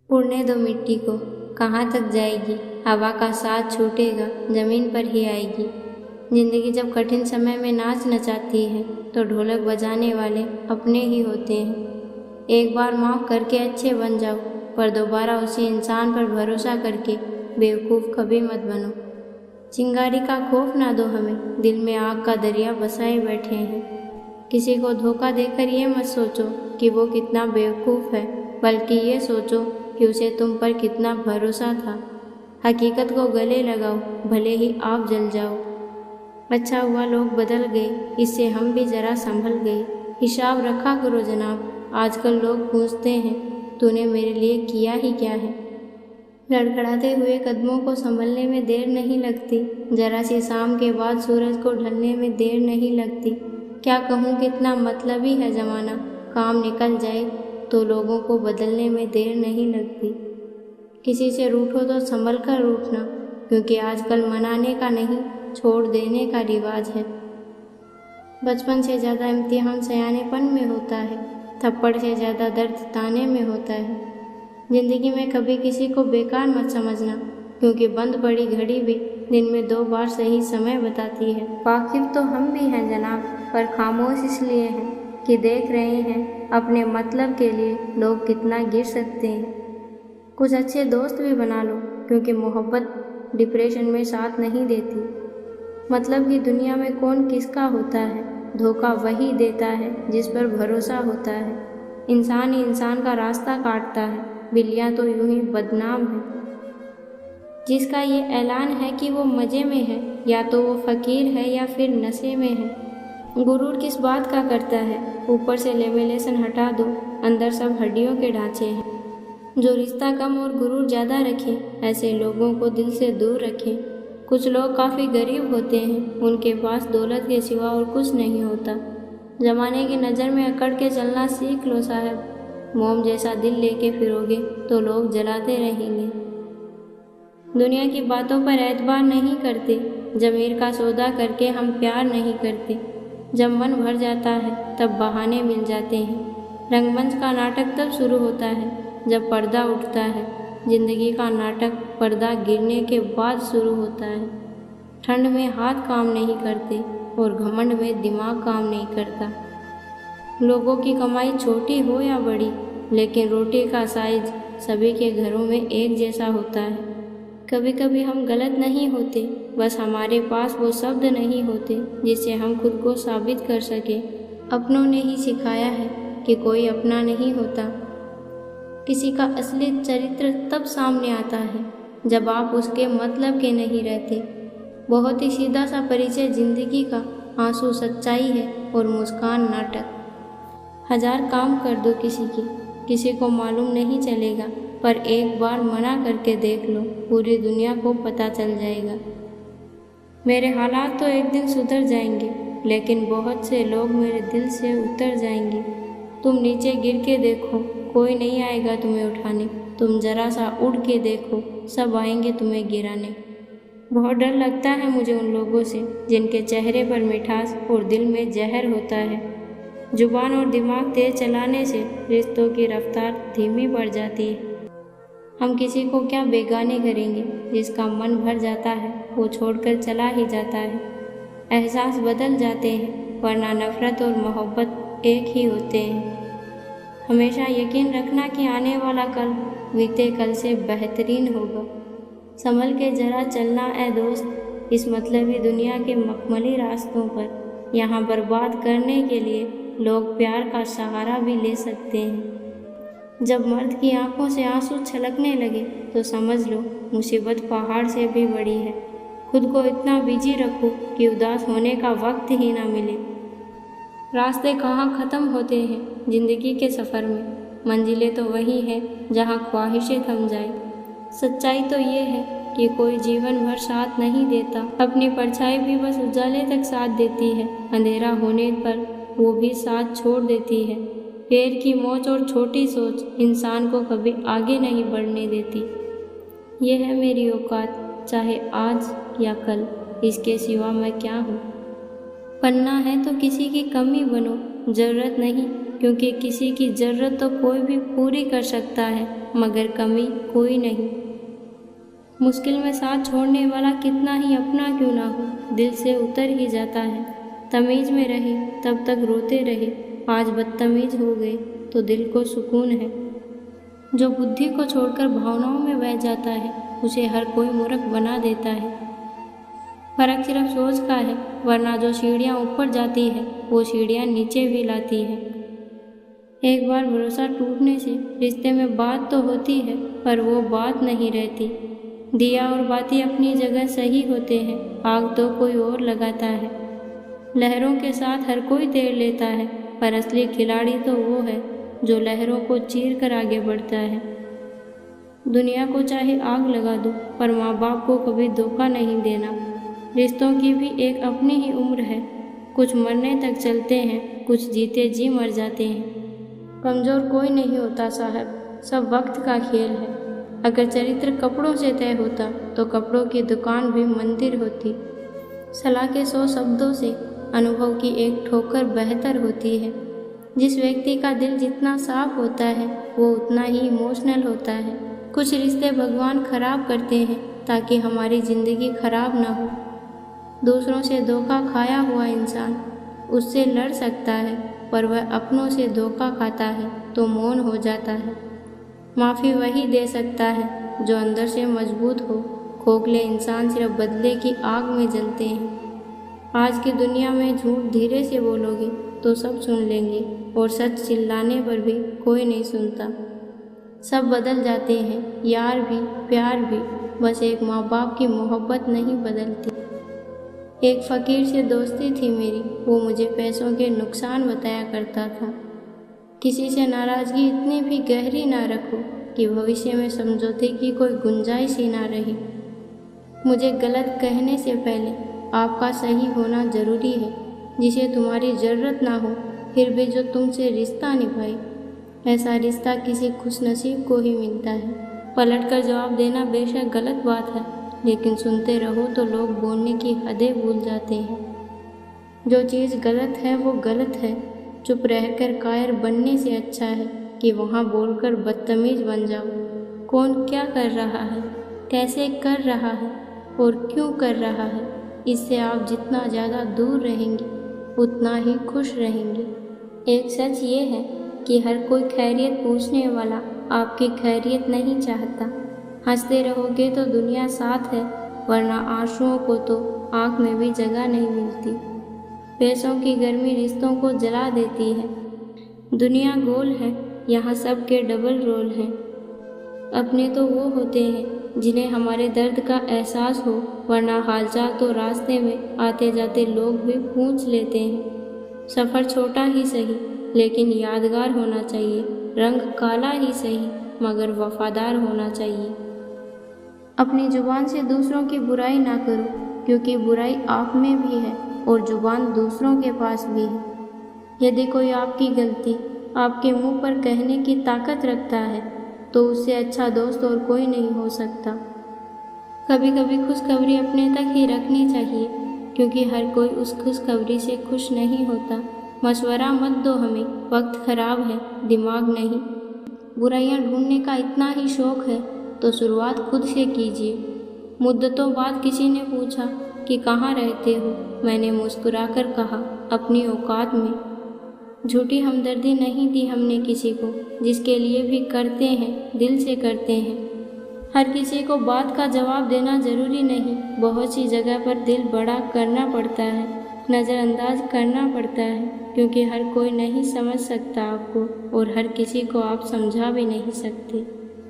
उड़ने दो मिट्टी को, कहाँ तक जाएगी, हवा का साथ छूटेगा, ज़मीन पर ही आएगी। जिंदगी जब कठिन समय में नाच नचाती है तो ढोलक बजाने वाले अपने ही होते हैं। एक बार माफ़ करके अच्छे बन जाओ, पर दोबारा उसी इंसान पर भरोसा करके बेवकूफ़ कभी मत बनो। चिंगारी का खौफ ना दो हमें, दिल में आग का दरिया बसाए बैठे हैं। किसी को धोखा देकर ये मत सोचो कि वो कितना बेवकूफ़ है, बल्कि ये सोचो कि उसे तुम पर कितना भरोसा था। हकीकत को गले लगाओ, भले ही आप जल जाओ। अच्छा हुआ लोग बदल गए, इससे हम भी ज़रा संभल गए। हिसाब रखा करो जनाब, आजकल लोग पूछते हैं तूने मेरे लिए किया ही क्या है। लड़खड़ाते हुए कदमों को संभलने में देर नहीं लगती, जरा सी शाम के बाद सूरज को ढलने में देर नहीं लगती। क्या कहूँ कितना मतलबी है ज़माना, काम निकल जाए तो लोगों को बदलने में देर नहीं लगती। किसी से रूठो तो संभल कर रूठना, क्योंकि आजकल मनाने का नहीं छोड़ देने का रिवाज है। बचपन से ज़्यादा इम्तिहान सयानेपन में होता है, थप्पड़ से ज़्यादा दर्द ताने में होता है। ज़िंदगी में कभी किसी को बेकार मत समझना, क्योंकि बंद पड़ी घड़ी भी दिन में 2 बार सही समय बताती है। वाकिफ तो हम भी हैं जनाब, पर खामोश इसलिए हैं कि देख रहे हैं अपने मतलब के लिए लोग कितना गिर सकते हैं। कुछ अच्छे दोस्त भी बना लो, क्योंकि मोहब्बत डिप्रेशन में साथ नहीं देती। मतलब की दुनिया में कौन किसका होता है, धोखा वही देता है जिस पर भरोसा होता है। इंसान ही इंसान का रास्ता काटता है, बिल्लियाँ तो यूं ही बदनाम हैं। जिसका ये ऐलान है कि वो मज़े में है, या तो वो फ़कीर है या फिर नशे में है। गुरूर किस बात का करता है, ऊपर से लेमिनेशन हटा दो, अंदर सब हड्डियों के ढांचे हैं। जो रिश्ता कम और गुरूर ज़्यादा रखे, ऐसे लोगों को दिल से दूर रखें। कुछ लोग काफ़ी गरीब होते हैं, उनके पास दौलत के सिवा और कुछ नहीं होता। ज़माने की नज़र में अकड़ के चलना सीख लो साहब, मोम जैसा दिल लेके फिरोगे तो लोग जलाते रहेंगे। दुनिया की बातों पर एतबार नहीं करते, ज़मीर का सौदा करके हम प्यार नहीं करते। जब मन भर जाता है तब बहाने मिल जाते हैं। रंगमंच का नाटक तब शुरू होता है जब पर्दा उठता है, जिंदगी का नाटक पर्दा गिरने के बाद शुरू होता है। ठंड में हाथ काम नहीं करते और घमंड में दिमाग काम नहीं करता। लोगों की कमाई छोटी हो या बड़ी, लेकिन रोटी का साइज सभी के घरों में एक जैसा होता है। कभी कभी हम गलत नहीं होते, बस हमारे पास वो शब्द नहीं होते जिससे हम खुद को साबित कर सके। अपनों ने ही सिखाया है कि कोई अपना नहीं होता। किसी का असली चरित्र तब सामने आता है जब आप उसके मतलब के नहीं रहते। बहुत ही सीधा सा परिचय जिंदगी का, आंसू सच्चाई है और मुस्कान नाटक। 1000 काम कर दो किसी को मालूम नहीं चलेगा, पर एक बार मना करके देख लो, पूरी दुनिया को पता चल जाएगा। मेरे हालात तो एक दिन सुधर जाएंगे, लेकिन बहुत से लोग मेरे दिल से उतर जाएंगे। तुम नीचे गिर के देखो, कोई नहीं आएगा तुम्हें उठाने। तुम जरा सा उड़ के देखो, सब आएंगे तुम्हें गिराने। बहुत डर लगता है मुझे उन लोगों से जिनके चेहरे पर मिठास और दिल में जहर होता है। जुबान और दिमाग तेज चलाने से रिश्तों की रफ्तार धीमी पड़ जाती है। हम किसी को क्या बेगाने करेंगे, जिसका मन भर जाता है वो छोड़कर चला ही जाता है। एहसास बदल जाते हैं, वरना नफ़रत और मोहब्बत एक ही होते हैं। हमेशा यकीन रखना कि आने वाला कल बीते कल से बेहतरीन होगा। संभल के जरा चलना ए दोस्त, इस मतलबी दुनिया के मखमली रास्तों पर। यहाँ बर्बाद करने के लिए लोग प्यार का सहारा भी ले सकते हैं। जब मर्द की आंखों से आंसू छलकने लगे तो समझ लो मुसीबत पहाड़ से भी बड़ी है। खुद को इतना बिजी रखो कि उदास होने का वक्त ही ना मिले। रास्ते कहाँ ख़त्म होते हैं ज़िंदगी के सफ़र में, मंजिलें तो वही हैं जहाँ ख्वाहिशें थम जाए। सच्चाई तो ये है कि कोई जीवन भर साथ नहीं देता, अपनी परछाई भी बस उजाले तक साथ देती है, अंधेरा होने पर वो भी साथ छोड़ देती है। पैर की मोच और छोटी सोच इंसान को कभी आगे नहीं बढ़ने देती। ये है मेरी औकात, चाहे आज या कल, इसके सिवा मैं क्या हूँ। बनना है तो किसी की कमी बनो, ज़रूरत नहीं क्योंकि किसी की ज़रूरत तो कोई भी पूरी कर सकता है, मगर कमी कोई नहीं। मुश्किल में साथ छोड़ने वाला कितना ही अपना क्यों ना हो, दिल से उतर ही जाता है। तमीज़ में रहे तब तक रोते रहे, आज बदतमीज़ हो गए तो दिल को सुकून है। जो बुद्धि को छोड़कर भावनाओं में बह जाता है, उसे हर कोई मूर्ख बना देता है। फर्क सिर्फ सोच का है, वरना जो सीढ़ियाँ ऊपर जाती है वो सीढ़ियाँ नीचे भी लाती है। एक बार भरोसा टूटने से रिश्ते में बात तो होती है, पर वो बात नहीं रहती। दिया और बाती अपनी जगह सही होते हैं, आग तो कोई और लगाता है। लहरों के साथ हर कोई तैर लेता है, पर असली खिलाड़ी तो वो है जो लहरों को चीर कर आगे बढ़ता है। दुनिया को चाहे आग लगा दो, पर माँ बाप को कभी धोखा नहीं देना। रिश्तों की भी एक अपनी ही उम्र है, कुछ मरने तक चलते हैं, कुछ जीते जी मर जाते हैं। कमज़ोर कोई नहीं होता साहब, सब वक्त का खेल है। अगर चरित्र कपड़ों से तय होता तो कपड़ों की दुकान भी मंदिर होती। सलाह के 100 शब्दों से अनुभव की एक ठोकर बेहतर होती है। जिस व्यक्ति का दिल जितना साफ होता है वो उतना ही इमोशनल होता है। कुछ रिश्ते भगवान खराब करते हैं ताकि हमारी ज़िंदगी खराब ना हो। दूसरों से धोखा खाया हुआ इंसान उससे लड़ सकता है, पर वह अपनों से धोखा खाता है तो मौन हो जाता है। माफ़ी वही दे सकता है जो अंदर से मजबूत हो। खोखले इंसान सिर्फ बदले की आग में जलते हैं। आज की दुनिया में झूठ धीरे से बोलोगे तो सब सुन लेंगे, और सच चिल्लाने पर भी कोई नहीं सुनता। सब बदल जाते हैं, यार भी प्यार भी, बस एक माँ बाप की मोहब्बत नहीं बदलती। एक फ़कीर से दोस्ती थी मेरी, वो मुझे पैसों के नुकसान बताया करता था। किसी से नाराज़गी इतनी भी गहरी ना रखो कि भविष्य में समझौते की कोई गुंजाइश ही ना रहे। मुझे गलत कहने से पहले आपका सही होना ज़रूरी है। जिसे तुम्हारी ज़रूरत ना हो फिर भी जो तुमसे रिश्ता निभाए, ऐसा रिश्ता किसी खुशनसीब को ही मिलता है। पलटकर जवाब देना बेशक गलत बात है, लेकिन सुनते रहो तो लोग बोलने की हदें भूल जाते हैं। जो चीज़ गलत है वो गलत है। चुप रहकर कायर बनने से अच्छा है कि वहाँ बोलकर बदतमीज बन जाओ। कौन क्या कर रहा है, कैसे कर रहा है और क्यों कर रहा है, इससे आप जितना ज़्यादा दूर रहेंगे उतना ही खुश रहेंगे। एक सच ये है कि हर कोई खैरियत पूछने वाला आपकी खैरियत नहीं चाहता। हंसते रहोगे तो दुनिया साथ है, वरना आंसुओं को तो आँख में भी जगह नहीं मिलती। पैसों की गर्मी रिश्तों को जला देती है। दुनिया गोल है, यहाँ सबके डबल रोल हैं। अपने तो वो होते हैं जिन्हें हमारे दर्द का एहसास हो, वरना हालचाल तो रास्ते में आते जाते लोग भी पूछ लेते हैं। सफ़र छोटा ही सही लेकिन यादगार होना चाहिए। रंग काला ही सही मगर वफादार होना चाहिए। अपनी जुबान से दूसरों की बुराई ना करो, क्योंकि बुराई आप में भी है और जुबान दूसरों के पास भी है। यदि कोई आपकी गलती आपके मुंह पर कहने की ताकत रखता है तो उससे अच्छा दोस्त और कोई नहीं हो सकता। कभी कभी खुशखबरी अपने तक ही रखनी चाहिए, क्योंकि हर कोई उस खुशखबरी से खुश नहीं होता। मशवरा मत दो हमें, वक्त ख़राब है, दिमाग नहीं। बुराइयां ढूंढने का इतना ही शौक़ है तो शुरुआत खुद से कीजिए। मुद्दतों बाद किसी ने पूछा कि कहाँ रहते हो, मैंने मुस्कुराकर कहा अपनी औकात में। झूठी हमदर्दी नहीं दी हमने किसी को, जिसके लिए भी करते हैं दिल से करते हैं। हर किसी को बात का जवाब देना ज़रूरी नहीं। बहुत सी जगह पर दिल बड़ा करना पड़ता है, नज़रअंदाज करना पड़ता है, क्योंकि हर कोई नहीं समझ सकता आपको और हर किसी को आप समझा भी नहीं सकते।